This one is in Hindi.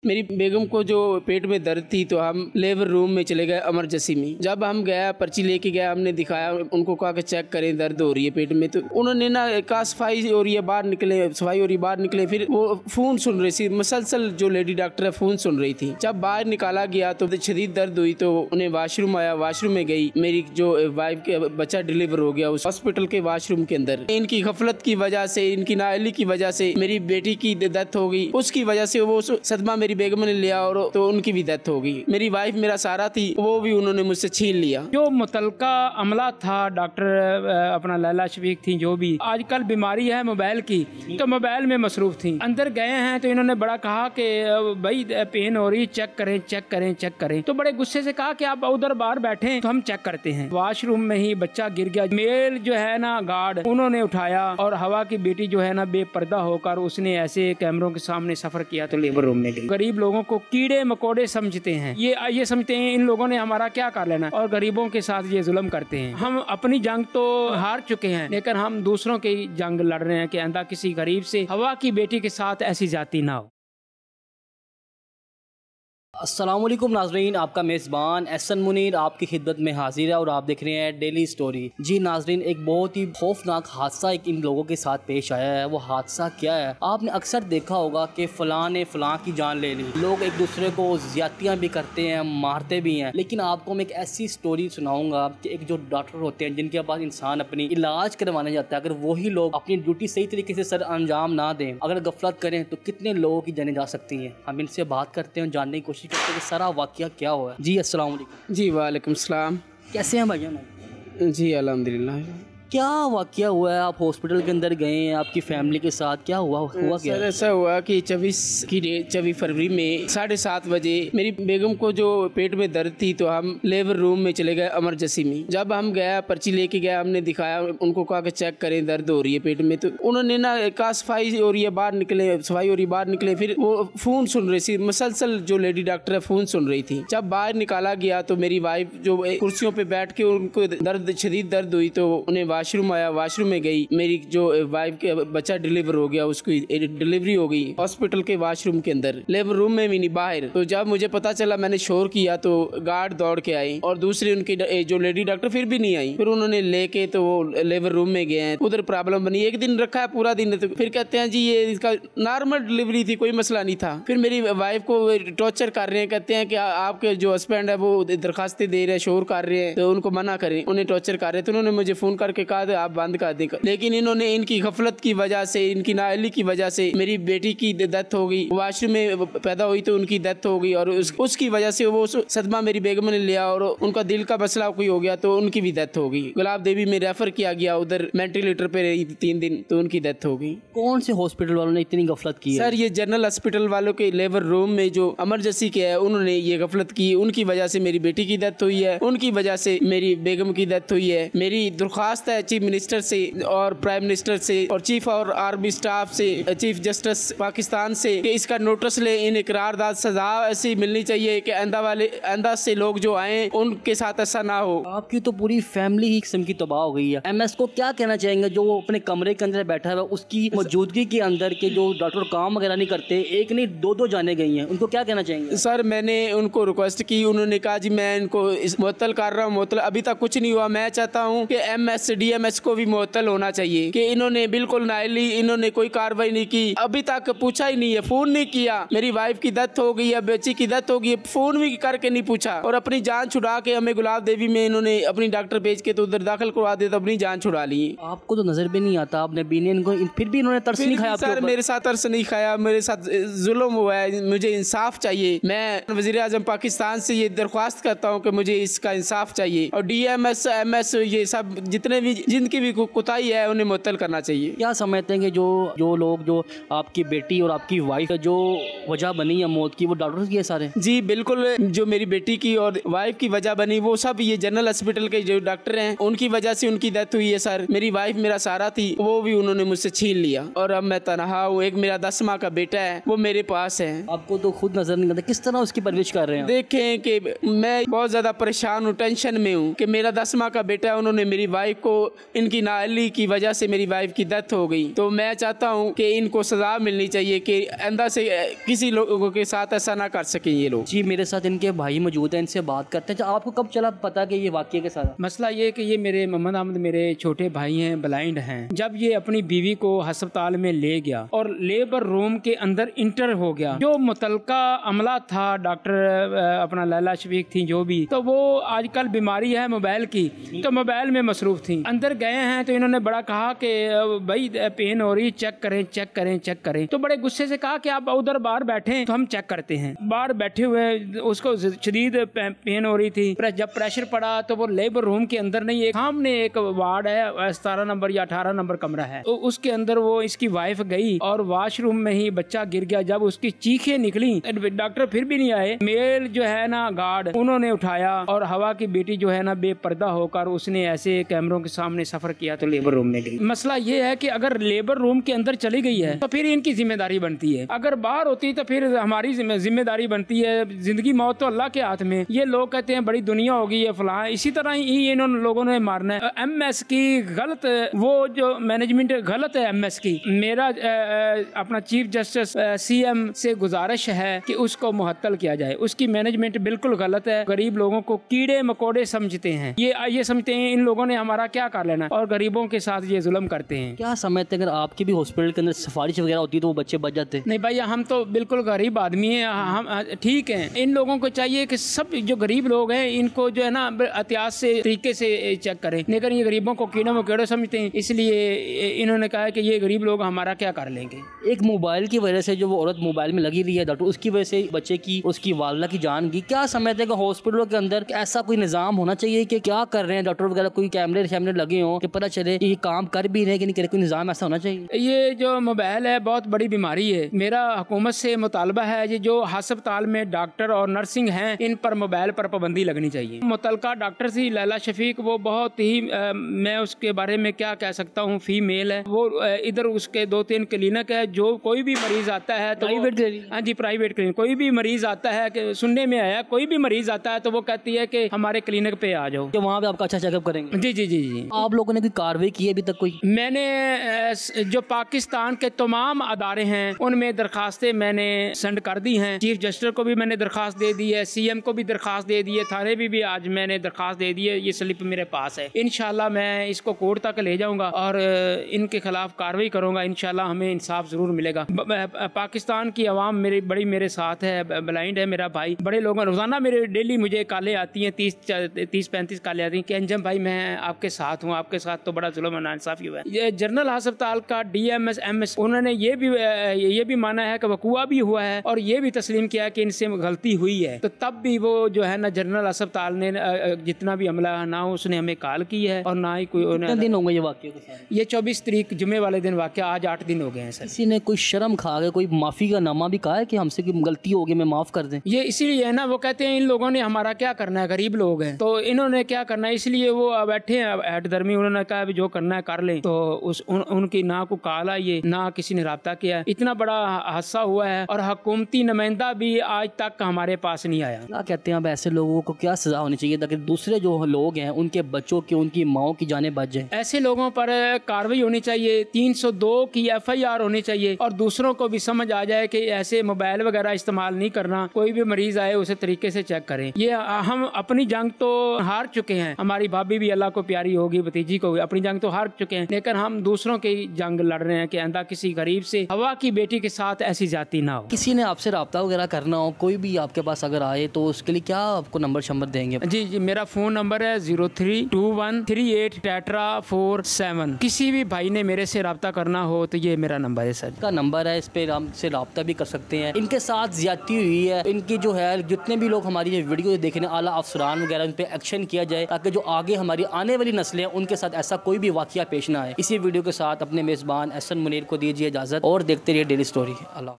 मेरी बेगम को जो पेट में दर्द थी तो हम लेबर रूम में चले गए इमरजेंसी में। जब हम गया पर्ची लेके गया, हमने दिखाया, उनको कहा कि चेक करें दर्द हो रही है पेट में, तो उन्होंने ना कहा सफाई हो रही है बाहर निकले, सफाई हो रही है बाहर निकले। फिर वो फोन सुन रही थी मुसलसल, जो लेडी डॉक्टर है फोन सुन रही थी। जब बाहर निकाला गया तो शदीद दर्द हुई तो उन्हें वाशरूम आया, वाशरूम में गई। मेरी जो वाइफ के बच्चा डिलीवर हो गया उस हॉस्पिटल के वाशरूम के अंदर। इनकी गफलत की वजह से, इनकी नाअहली की वजह से मेरी बेटी की डेथ हो गई। उसकी वजह से वो सदमा मेरी बेगम ने लिया और तो उनकी भी डेथ हो गई। मेरी वाइफ मेरा सहारा थी, वो भी उन्होंने मुझसे छीन लिया। जो मुतलका अमला था, डॉक्टर अपना लैला शफीक थी, जो भी आजकल बीमारी है मोबाइल की, तो मोबाइल में मसरूफ थी। अंदर गए हैं तो इन्होंने बड़ा कहा कि भाई पेन हो रही, चेक करें चेक करें चेक करें। तो बड़े गुस्से से कहा कि आप उधर बाहर बैठे तो हम चेक करते हैं। वॉशरूम में ही बच्चा गिर गया। मेल जो है ना गार्ड, उन्होंने उठाया और हवा की बेटी जो है ना बेपर्दा होकर उसने ऐसे कैमरों के सामने सफर किया तो लेबर रूम में गई। गरीब लोगों को कीड़े मकोड़े समझते हैं, ये समझते हैं इन लोगों ने हमारा क्या कर लेना, और गरीबों के साथ ये जुल्म करते हैं। हम अपनी जंग तो हार चुके हैं, लेकिन हम दूसरों की जंग लड़ रहे हैं कि आइंदा किसी गरीब से हवा की बेटी के साथ ऐसी जाती ना हो। अस्सलाम वालेकुम नाजरीन, आपका मेज़बान एहसन मुनीर आपकी खिदमत में हाजिर है और आप देख रहे हैं डेली स्टोरी। जी नाजरीन, एक बहुत ही खौफनाक हादसा एक इन लोगों के साथ पेश आया है। वो हादसा क्या है? आपने अक्सर देखा होगा कि फ़लाँ ने फ़लाँ की जान ले ली। लोग एक दूसरे को ज़्यादतियाँ भी करते हैं, मारते भी हैं। लेकिन आपको मैं एक ऐसी स्टोरी सुनाऊँगा कि एक जो डॉक्टर होते हैं जिनके पास इंसान अपनी इलाज करवाने जाता है, अगर वही लोग अपनी ड्यूटी सही तरीके से सर अंजाम ना दें, अगर गफलत करें तो कितने लोगों की जानें जा सकती हैं। हम इनसे बात करते हैं, जानने की कोशिश करते हैं कि सारा वाकया क्या हुआ है। जी अस्सलाम वालेकुम। जी वालेकुम सलाम। कैसे हैं भाईजान? जी अल्हम्दुलिल्लाह। क्या वाकया हुआ है? आप हॉस्पिटल के अंदर गए हैं आपकी फैमिली के साथ, क्या हुआ क्या? सर ऐसा हुआ कि 24 फरवरी में 7:30 बजे मेरी बेगम को जो पेट में दर्द थी तो हम लेबर रूम में चले गए इमरजेंसी में। जब हम गया पर्ची लेके गया, हमने दिखाया, उनको कहा कि चेक करें दर्द हो रही है पेट में, तो उन्होंने ना कहा सफाई हो रही है बाहर निकले, सफाई हो रही है बाहर निकले। फिर वो फोन सुन रही थी मुसलसल, जो लेडी डॉक्टर है फोन सुन रही थी। जब बाहर निकाला गया तो मेरी वाइफ जो कुर्सियों पे बैठ के उनको शदीद दर्द हुई तो उन्हें वाशरूम आया, वाशरूम में गई। मेरी जो वाइफ के बच्चा डिलीवर हो गया, उसकी डिलीवरी हो गई हॉस्पिटल के वाशरूम के अंदर, लेबर रूम में भी नहीं बाहर। तो जब मुझे पता चला, मैंने शोर किया तो गार्ड दौड़ के आई और दूसरी उनकी जो लेडी डॉक्टर फिर भी नहीं आई। फिर उन्होंने लेके तो वो लेबर रूम में गए हैं, उधर प्रॉब्लम बनी। एक दिन रखा है पूरा दिन, तो फिर कहते हैं जी ये इसका नॉर्मल डिलीवरी थी, कोई मसला नहीं था। फिर मेरी वाइफ को टॉर्चर कर रहे हैं, कहते हैं कि आपके जो हस्बैंड है वो दरखास्तें दे रहे हैं, शोर कर रहे हैं, तो उनको मना करें, उन्हें टॉर्चर कर रहे हैं। तो उन्होंने मुझे फोन करके कहा आप बंद कर दें, लेकिन इन्होंने इनकी गफलत की वजह से, इनकी नाअहली की वजह से मेरी बेटी की डेथ हो गई। वाशरूम में पैदा हुई तो उनकी डेथ हो गई और उसकी वजह से वो सदमा मेरी बेगम ने लिया और उनका दिल का मसला कोई हो गया तो उनकी भी डेथ हो गई। गुलाब देवी में रेफर किया गया, उधर वेंटिलेटर पे रही 3 दिन तो उनकी डेथ हो गई। कौन से हॉस्पिटल वालों ने इतनी गफलत की है? सर ये जनरल हॉस्पिटल वालों के लेबर रूम में जो इमरजेंसी के है, उन्होंने ये गफलत की। उनकी वजह से मेरी बेटी की डेथ हुई है, उनकी वजह से मेरी बेगम की डेथ हुई है। मेरी दरख्वास्त है चीफ मिनिस्टर से और प्राइम मिनिस्टर से और चीफ और आर्मी स्टाफ से, चीफ जस्टिस पाकिस्तान से कि इसका नोटिस ले, इन करारदाद सजा ऐसी मिलनी चाहिए कि आइंदा से लोग जो आए उनके साथ ऐसा ना हो। आपकी तो पूरी फैमिली ही किस्म की तबाह हो गई है। एमएस को क्या कहना चाहेंगे जो वो अपने कमरे के अंदर बैठा है, उसकी मौजूदगी के अंदर के जो डॉक्टर काम वगैरह नहीं करते, एक नहीं दो जाने गई हैं, उनको क्या कहना चाहेंगे? सर मैंने उनको रिक्वेस्ट की, उन्होंने कहा जी मैं इनको मुअत्तल कर रहा हूँ, मुअत्तल अभी तक कुछ नहीं हुआ। मैं चाहता हूँ कि एमएस डीएमएस को भी मुअत्तल होना चाहिए कि इन्होंने बिल्कुल नाइली, इन्होंने कोई कार्रवाई नहीं की, अभी तक पूछा ही नहीं है, फोन नहीं किया। मेरी वाइफ की डेथ हो गई है, बच्ची की डेथ हो गई है, फोन भी करके नहीं पूछा और अपनी जान छुड़ा के हमें गुलाब देवी में इन्होंने अपनी डॉक्टर भेज के तो उधर दाखिल करवा दिया, तो अपनी जान छुड़ा ली। आपको तो नजर भी नहीं आता, आपने बीने इनको, फिर भी इन्होंने तरस नहीं खाया आपके ऊपर? मेरे साथ तरस नहीं खाया, मेरे साथ जुल्म हुआ है, मुझे इंसाफ चाहिए। मैं वज़ीर आज़म पाकिस्तान से ये दरख्वास्त करता हूँ कि मुझे इसका इंसाफ चाहिए और डीएमएस एमएस ये सब जितने भी जिनकी भी कोताही है उन्हें मुअत्तल करना चाहिए। क्या समझते हैं कि जो लोग जो आपकी बेटी और आपकी वाइफ जो वजह बनी है मौत की, वो डॉक्टर की है सारे? जी बिल्कुल, जो मेरी बेटी की और वाइफ की वजह बनी वो सब ये जनरल हॉस्पिटल के जो डॉक्टर हैं उनकी वजह से उनकी डेथ हुई है। सर मेरी वाइफ मेरा सहारा थी, वो भी उन्होंने मुझसे छीन लिया और अब मैं तनहा हूँ। एक मेरा 10 माह का बेटा है, वो मेरे पास है। आपको तो खुद नजर नहीं आता, किस तरह उसकी परवरिश कर रहे हैं? देखें कि मैं बहुत ज्यादा परेशान हूँ, टेंशन में हूँ कि मेरा 10 माह का बेटा है, उन्होंने मेरी वाइफ को इनकी नाअहली की वजह से मेरी वाइफ की डेथ हो गई। तो मैं चाहता हूँ कि इनको सजा मिलनी चाहिए कि आइंदा से किसी लोगों के साथ ऐसा ना कर सकें ये लोग। जी मेरे साथ इनके भाई मौजूद हैं, इनसे बात करते हैं। आपको कब चला पता कि ये वाकये के साथ? मसला ये कि ये मेरे मोहम्मद अहमद मेरे छोटे भाई हैं, ब्लाइंड हैं। जब ये अपनी बीवी को अस्पताल में ले गया और लेबर रूम के अंदर इंटर हो गया, जो मुतलका अमला था, डॉक्टर अपना लैला शफीक थी जो भी, तो वो आजकल बीमारी है मोबाइल की, तो मोबाइल में मसरूफ थी। अंदर गए हैं तो इन्होंने बड़ा कहा कि भाई पेन हो रही, चेक करें चेक करें चेक करें। तो बड़े गुस्से से कहा कि आप उधर बाहर बैठे तो हम चेक करते हैं। बाहर बैठे हुए उसको शदीद पेन हो रही थी। जब प्रेशर पड़ा तो वो लेबर रूम के अंदर नहीं, एक सामने एक वार्ड है, 17 नंबर या 18 नंबर कमरा है, तो उसके अंदर वो इसकी वाइफ गई और वॉशरूम में ही बच्चा गिर गया। जब उसकी चीखें निकली, डॉक्टर फिर भी नहीं आए। मेल जो है ना गार्ड, उन्होंने उठाया और हवा की बेटी जो है ना बेपर्दा होकर उसने ऐसे कैमरों के सामने सफर किया तो लेबर रूम में गई। मसला ये है कि अगर लेबर रूम के अंदर चली गई है तो फिर इनकी जिम्मेदारी बनती है, अगर बाहर होती तो फिर हमारी जिम्मेदारी बनती है। जिंदगी मौत तो अल्लाह के हाथ में। ये लोग कहते हैं बड़ी दुनिया होगी ये फलां, इसी तरह ही इन लोगों ने मारना है। एमएस की गलत, वो जो मैनेजमेंट गलत है एमएस की। मेरा अपना चीफ जस्टिस सीएम से गुजारिश है कि उसको मुहत्तल किया जाए। उसकी मैनेजमेंट बिल्कुल गलत है। गरीब लोगों को कीड़े मकोड़े समझते हैं, ये समझते हैं इन लोगों ने हमारा क्या कर लेना, और गरीबों के साथ ये जुल्म करते हैं। क्या समझते हैं अगर आपके भी हॉस्पिटल के अंदर सिफारिश वगैरह होती तो वो बच्चे बच जाते? नहीं भैया, हम तो बिल्कुल गरीब आदमी हैं, हम ठीक हैं। इन लोगों को चाहिए कि सब जो गरीब लोग हैं इनको जो है ना एहतियात से तरीके से चेक करें, लेकिन ये गरीबों को कीड़े मकोड़े समझते हैं, इसलिए इन्होंने कहा कि ये गरीब लोग हमारा क्या कर लेंगे। एक मोबाइल की वजह से जो वो औरत मोबाइल में लगी रही है डॉक्टर, उसकी वजह से बच्चे की, उसकी वालदा की जान गई। क्या समझते हैं कि हॉस्पिटलों के अंदर ऐसा कोई निजाम होना चाहिए कि क्या कर रहे हैं डॉक्टर वगैरह, कोई कैमरे शैमरे लगे हों कि पता चले कि ये काम कर भी रहे कि नहीं करे, कोई निजाम ऐसा होना चाहिए। ये जो मोबाइल है बहुत बड़ी बीमारी है। मेरा हुकूमत से मुतालबा है ये जो अस्पताल में डॉक्टर और नर्सिंग हैं इन पर मोबाइल पर पाबंदी लगनी चाहिए। मुतलका डॉक्टर थी लैला शफीक, वो बहुत ही मैं उसके बारे में क्या कह सकता हूँ, फीमेल है वो। इधर उसके 2-3 क्लिनिक है, जो कोई भी मरीज आता है तो हाँ जी प्राइवेट क्लिनिक, कोई भी मरीज आता है कि सुनने में आया कोई भी मरीज आता है तो वो कहती है कि हमारे क्लिनिक पे आ जाओ, कि वहाँ पे आपका अच्छा चेकअप करेंगे। जी जी जी जी। आप लोगों ने कोई कार्रवाई की है अभी तक? कोई मैंने जो पाकिस्तान के तमाम अदारे हैं उनमें दरखास्तें मैंने सेंड कर दी हैं। चीफ जस्टिस को भी मैंने दरखास्त दे दी है, सीएम को भी दरखास्त दे दी है, थाने भी आज मैंने दरखास्त दे दी है। ये स्लिप मेरे पास है। इंशाल्लाह मैं इसको कोर्ट तक ले जाऊंगा और इनके खिलाफ कार्रवाई करूंगा। इंशाल्लाह हमें इंसाफ जरूर मिलेगा। पाकिस्तान की आवाम मेरे साथ है। ब्लाइंड है मेरा भाई, बड़े लोग रोजाना मेरे डेली मुझे कालें आती हैं, 30-35 कालें आती हैं कि अंजम भाई मैं आपके साथ हूँ, आपके साथ तो बड़ा जुल्म नाइंसाफी हुआ है। ये जनरल अस्पताल का DMS MS उन्होंने ये भी माना है कि वकूआ भी हुआ है और ये भी तस्लीम किया कि इनसे गलती हुई है। तो तब भी वो जो है ना जनरल अस्पताल ने जितना भी अमला ना उसने हमें कॉल की है और ना ही कोई। कितने दिन हो गए ये वाकये को? ये 24 तारीख जुमे वाले दिन वाकया, आज 8 दिन हो गए हैं सर। किसी ने कोई शर्म खा के कोई माफी का नामा भी कहा है कि हमसे कोई गलती होगी मैं माफ कर दें? ये इसीलिए है ना, वो कहते हैं इन लोगों ने हमारा क्या करना है, गरीब लोग हैं तो इन्होंने क्या करना है, इसलिए वो बैठे हैं हेड दरमी। उन्होंने कहा जो करना है कर लें। तो उनकी ना को कॉल आई है ना किसी ने रब्ता किया। इतना बड़ा हादसा हुआ है और हुकूमती नुमाइंदा भी आज तक हमारे पास नहीं आया। क्या कहते हैं अब ऐसे लोगों को क्या सजा होनी चाहिए ताकि दूसरे जो लोग हैं उनके बच्चों की, उनकी माओ की जानें बच जाए? ऐसे लोगों पर कार्रवाई होनी चाहिए, 302 की FIR होनी चाहिए और दूसरों को भी समझ आ जाए कि ऐसे मोबाइल वगैरह इस्तेमाल नहीं करना। कोई भी मरीज आए उसे तरीके से चेक करें। ये हम अपनी जंग तो हार चुके हैं, हमारी भाभी भी अल्लाह को प्यारी होगी, भतीजी को भी, अपनी जंग तो हार चुके हैं, लेकिन हम दूसरों की जंग लड़ रहे हैं कि आइंदा किसी गरीब से, हवा की बेटी के साथ ऐसी जाती ना हो। किसी ने आपसे रब्ता वगैरह करना हो, कोई भी आपके पास अगर आए तो उसके लिए क्या आपको नंबर शंबर देंगे? जी जी, मेरा फोन नंबर है 03213847। किसी भी भाई ने मेरे से रब्ता करना हो तो ये मेरा नंबर है सर। का नंबर है, इस पे हमसे रब्ता भी कर सकते हैं। इनके साथ ज्यादती हुई है, इनकी जो है जितने भी लोग हमारी ये वीडियो देख रहे हैं, आला अफसरान वगैरह उन पे एक्शन किया जाए ताकि जो आगे हमारी आने वाली नस्लें हैं उनके साथ ऐसा कोई भी वाकया पेश ना आए। इसी वीडियो के साथ अपने मेज़बान एहसन मुनीर को दीजिए इजाज़त और देखते रहिए डेली स्टोरी। अल्लाह।